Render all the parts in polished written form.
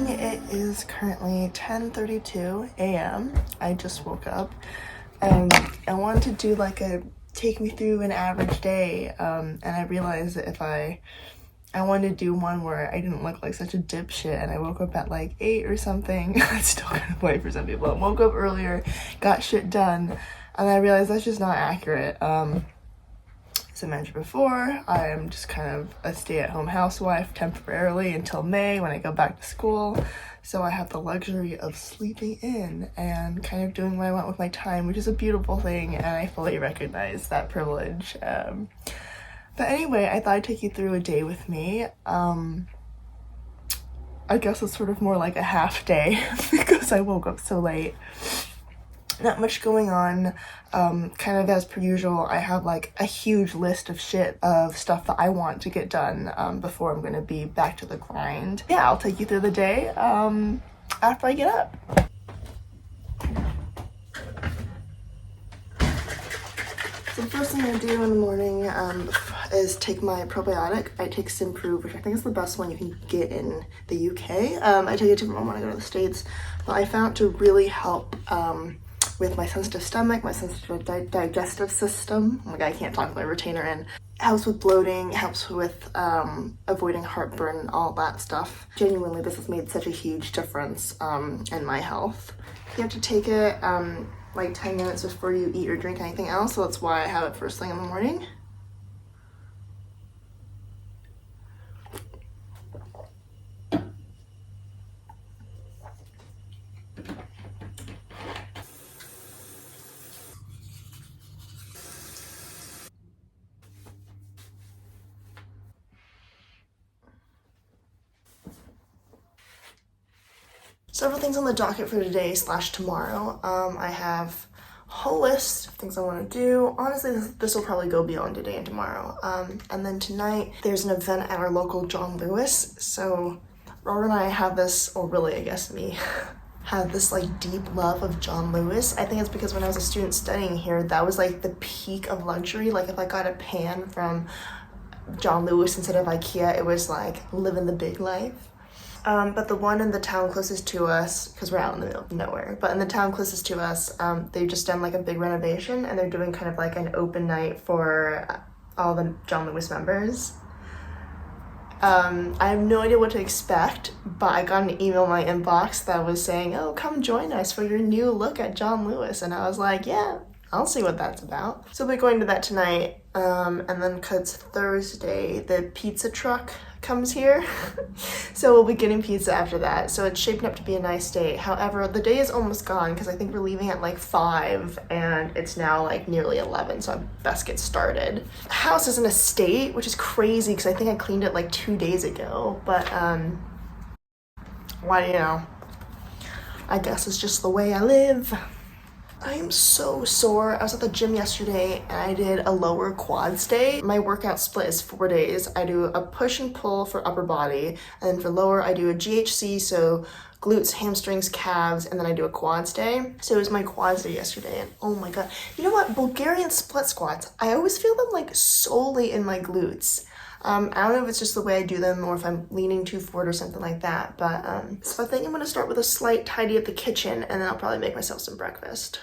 morning. It is currently 10:32 a.m. I just woke up and I wanted to do like a take me through an average day, and I realized that if I wanted to do one where I didn't look like such a dipshit and I woke up at like 8 or something. That's still kind of late for some people. I woke up earlier, got shit done, and I realized that's just not accurate. As I mentioned before, I am just kind of a stay-at-home housewife temporarily until May when I go back to school. So I have the luxury of sleeping in and kind of doing what I want with my time, which is a beautiful thing, and I fully recognize that privilege. But anyway, I thought I'd take you through a day with me. I guess it's sort of more like a half day because I woke up so late. Not much going on. Kind of as per usual, I have like a huge list of stuff that I want to get done before I'm gonna be back to the grind. Yeah, I'll take you through the day after I get up. So the first thing I do in the morning is take my probiotic. I take Simprove, which I think is the best one you can get in the UK. I take it to when I go to the States, but I found it to really help with my sensitive stomach, my sensitive digestive system. Oh my god, I can't talk with my retainer in. It helps with bloating, helps with avoiding heartburn, all that stuff. Genuinely, this has made such a huge difference in my health. You have to take it like 10 minutes before you eat or drink anything else, so that's why I have it first thing in the morning. Several things on the docket for today / tomorrow. I have a whole list of things I want to do. Honestly, this will probably go beyond today and tomorrow. And then tonight, there's an event at our local John Lewis. So Robert and I have this, or really, I guess me, have this like deep love of John Lewis. I think it's because when I was a student studying here, that was like the peak of luxury. Like if I got a pan from John Lewis instead of IKEA, it was like living the big life. But the one in the town closest to us, because we're out in the middle of nowhere, but in the town closest to us, they've just done like a big renovation and they're doing kind of like an open night for all the John Lewis members. I have no idea what to expect, but I got an email in my inbox that was saying, oh, come join us for your new look at John Lewis. And I was like, yeah, I'll see what that's about. So we'll be going to that tonight. And then because it's Thursday, the pizza truck comes here. So we'll be getting pizza after that. So it's shaping up to be a nice day. However, the day is almost gone because I think we're leaving at like 5 and it's now like nearly 11. So I best get started. The house is in a state, which is crazy because I think I cleaned it like 2 days ago. But why, you know, I guess it's just the way I live. I am so sore. I was at the gym yesterday and I did a lower quads day. My workout split is 4 days. I do a push and pull for upper body, and then for lower I do a GHC, so glutes, hamstrings, calves, and then I do a quads day. So it was my quads day yesterday, and oh my god. You know what? Bulgarian split squats, I always feel them like solely in my glutes. I don't know if it's just the way I do them or if I'm leaning too forward or something like that, but so I think I'm gonna start with a slight tidy of the kitchen and then I'll probably make myself some breakfast.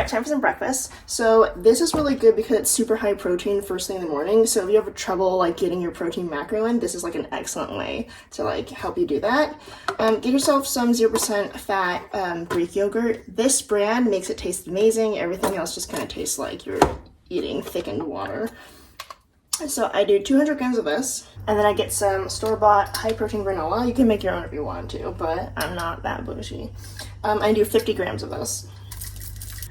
right, time for some breakfast. So this is really good because it's super high protein first thing in the morning. So if you have trouble like getting your protein macro in, this is like an excellent way to like help you do that. Get yourself some 0% fat Greek yogurt. This brand makes it taste amazing. Everything else just kind of tastes like you're eating thickened water. So I do 200 grams of this, and then I get some store-bought high-protein granola. You can make your own if you want to, but I'm not that bougie. I do 50 grams of this.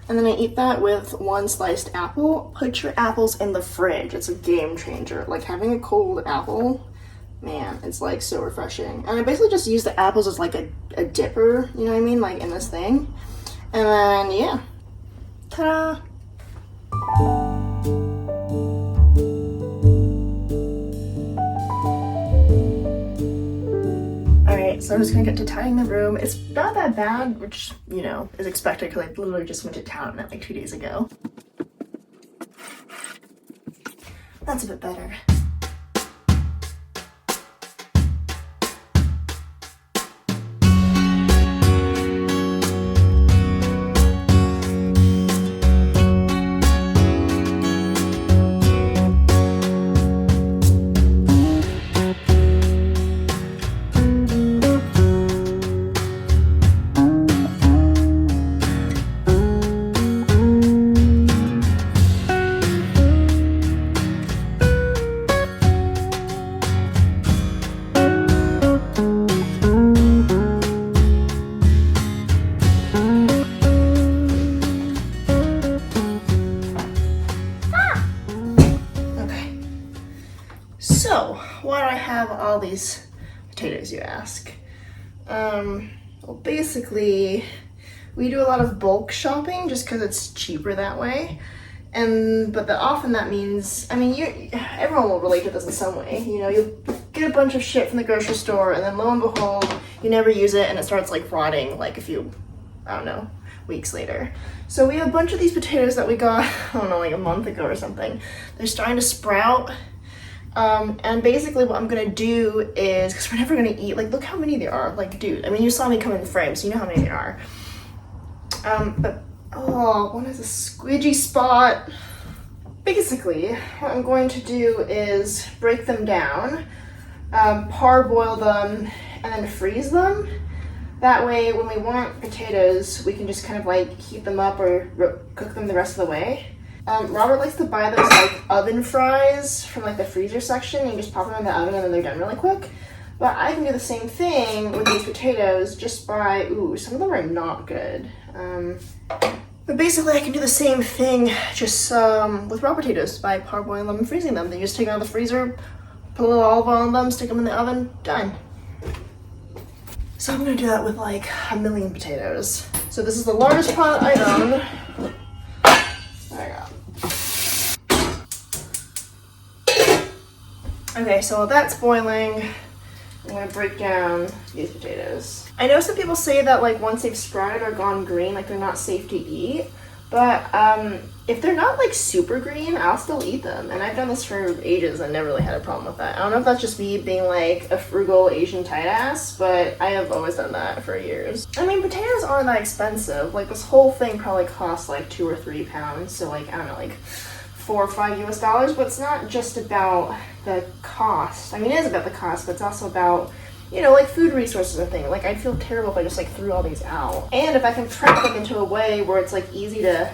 And then I eat that with 1 sliced apple. Put your apples in the fridge. It's a game changer. Like having a cold apple, man, it's like so refreshing. And I basically just use the apples as like a dipper, you know what I mean? Like in this thing. And then, yeah. Ta-da! So I'm just gonna get to tidying the room. It's not that bad, which, you know, is expected because I literally just went to town like 2 days ago. That's a bit better. So, why do I have all these potatoes, you ask? Well, basically, we do a lot of bulk shopping just because it's cheaper that way. But often that means, I mean, everyone will relate to this in some way. You know, you get a bunch of shit from the grocery store, and then lo and behold, you never use it, and it starts like rotting like a few, I don't know, weeks later. So we have a bunch of these potatoes that we got, I don't know, like a month ago or something. They're starting to sprout. And basically what I'm gonna do is, because we're never gonna eat, like, look how many there are. Like, dude, I mean, you saw me come in the frame, so you know how many there are. One has a squidgy spot. Basically, what I'm going to do is break them down, parboil them, and then freeze them. That way, when we want potatoes, we can just kind of like heat them up or cook them the rest of the way. Robert likes to buy those like oven fries from like the freezer section, and you just pop them in the oven and then they're done really quick. But I can do the same thing with these potatoes just by, some of them are not good. But basically I can do the same thing just with raw potatoes by parboiling them and freezing them. Then you just take them out of the freezer, put a little olive oil on them, stick them in the oven, done. So I'm gonna do that with like 1 million potatoes. So this is the largest pot I own. Okay, so while that's boiling, I'm gonna break down these potatoes. I know some people say that like once they've sprouted or gone green, like they're not safe to eat, but if they're not like super green, I'll still eat them. And I've done this for ages and never really had a problem with that. I don't know if that's just me being like a frugal Asian tight ass, but I have always done that for years. I mean, potatoes aren't that expensive. Like this whole thing probably costs like 2 or 3 pounds, so like, I don't know, like $4 or $5 US, but it's not just about the cost. I mean, it is about the cost, but it's also about, you know, like food resources and things. Like I'd feel terrible if I just like threw all these out. And if I can prep them into a way where it's like easy to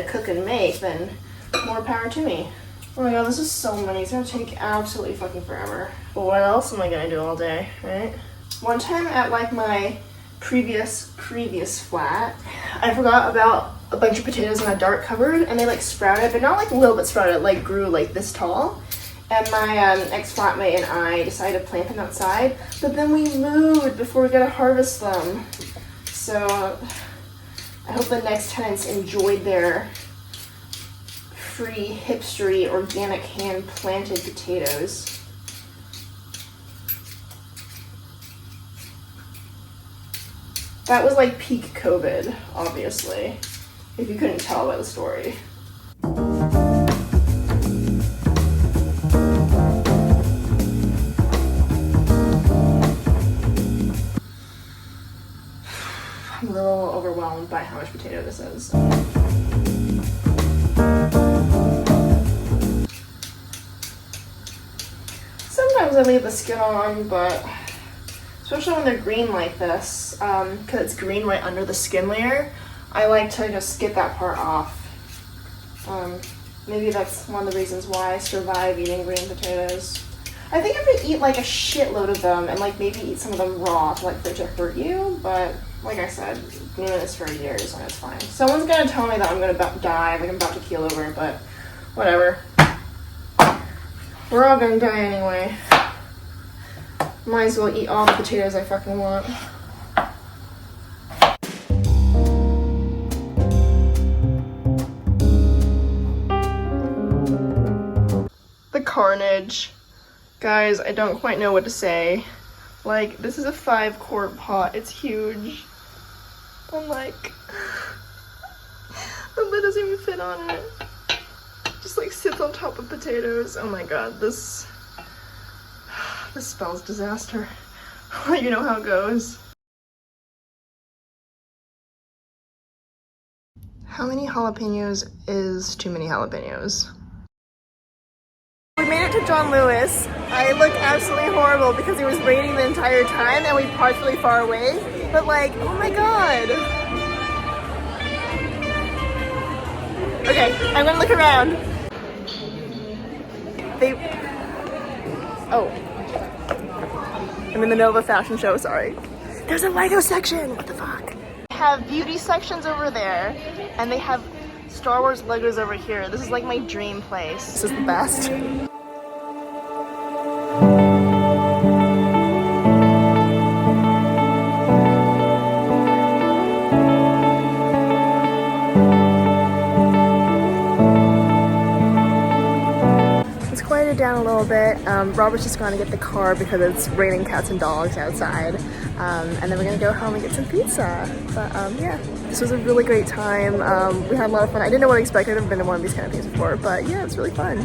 cook and make, then more power to me. Oh my god, this is so many. It's gonna take absolutely fucking forever. But what else am I gonna do all day, right? One time at like my previous flat, I forgot about a bunch of potatoes in a dark cupboard, and they like sprouted, but not like a little bit sprouted, like grew like this tall. And my ex-flatmate and I decided to plant them outside, but then we moved before we got to harvest them. So I hope the next tenants enjoyed their free, hipstery, organic, hand-planted potatoes. That was like peak COVID, obviously, if you couldn't tell by the story. I'm little overwhelmed by how much potato this is. Sometimes I leave the skin on, but especially when they're green like this, because it's green right under the skin layer, I like to just get that part off. Maybe that's one of the reasons why I survive eating green potatoes. I think I could eat like a shitload of them and like maybe eat some of them raw to like for it to hurt you, but like I said, doing this for years and it's fine. Someone's gonna tell me that I'm gonna die, like I'm about to keel over, but whatever. We're all gonna die anyway. Might as well eat all the potatoes I fucking want. The carnage. Guys, I don't quite know what to say. Like, this is a 5-quart pot. It's huge. I'm like, the lid doesn't even fit on it. Just like sits on top of potatoes. Oh my god, this spells disaster. You know how it goes. How many jalapenos is too many jalapenos? We made it to John Lewis. I look absolutely horrible because it was raining the entire time and we parked really far away. But like, oh my god. Okay, I'm gonna look around. Oh. I'm in the middle of a fashion show, sorry. There's a Lego section! What the fuck? They have beauty sections over there, and they have Star Wars Legos over here. This is like my dream place. This is the best. Down a little bit. Robert's just going to get the car because it's raining cats and dogs outside, and then we're gonna go home and get some pizza. But yeah, this was a really great time. We had a lot of fun. I didn't know what to expect. I've never been to one of these kind of things before, but yeah, it's really fun.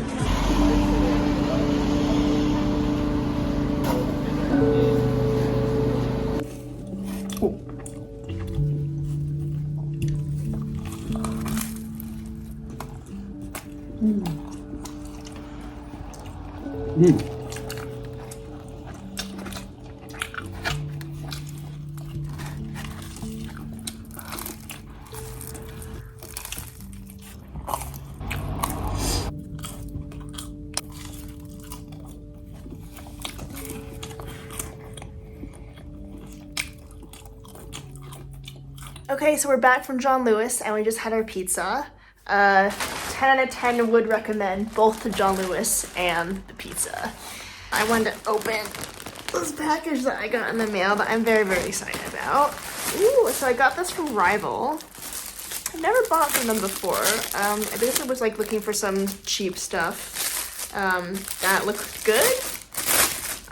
Okay, so we're back from John Lewis and we just had our pizza. 10 out of 10 would recommend both the John Lewis and the pizza. I wanted to open this package that I got in the mail that I'm very, very excited about. Ooh, so I got this from Rival. I've never bought from them before. I basically was like looking for some cheap stuff that looked good.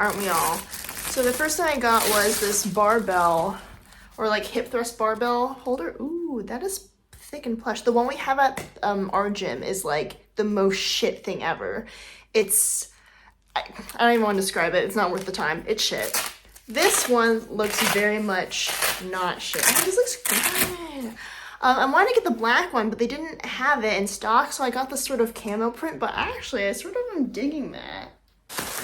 Aren't we all? So the first thing I got was this barbell, or like hip thrust barbell holder. Ooh, that is thick and plush. The one we have at our gym is like the most shit thing ever. I don't even want to describe it. It's not worth the time. It's shit. This one looks very much not shit. Oh, this looks good. I wanted to get the black one, but they didn't have it in stock, so I got this sort of camo print, but actually I sort of am digging that.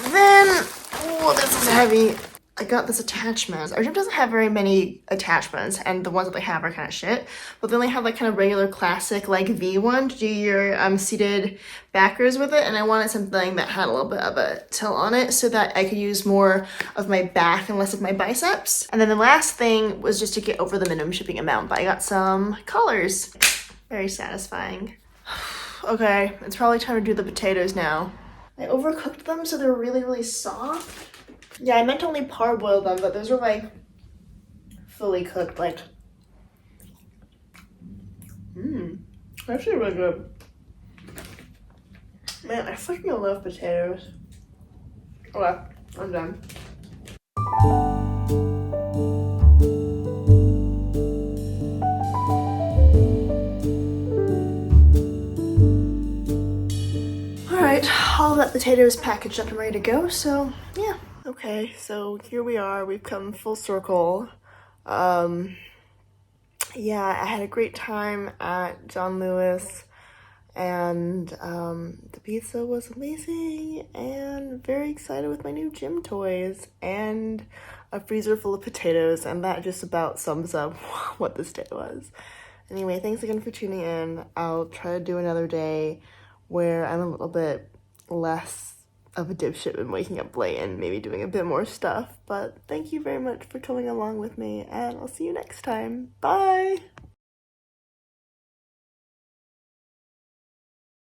Then, oh, this is heavy. I got this attachment. Our gym doesn't have very many attachments, and the ones that they have are kind of shit. But then they have like kind of regular classic like V one to do your seated backers with it, and I wanted something that had a little bit of a tilt on it so that I could use more of my back and less of my biceps. And then the last thing was just to get over the minimum shipping amount, but I got some collars. Very satisfying. Okay, it's probably time to do the potatoes now. I overcooked them so they're really, really soft. Yeah, I meant to only parboil them, but those are like fully cooked, like, actually really good. Man, I fucking love potatoes. Okay, I'm done. Alright, all that potatoes packaged up and ready to go, so yeah. Okay, so here we are. We've come full circle. yeah, I had a great time at John Lewis, and the pizza was amazing, and very excited with my new gym toys, and a freezer full of potatoes, and that just about sums up what this day was. Anyway, thanks again for tuning in. I'll try to do another day where I'm a little bit less of a dipshit and waking up late and maybe doing a bit more stuff. But thank you very much for coming along with me, and I'll see you next time. Bye!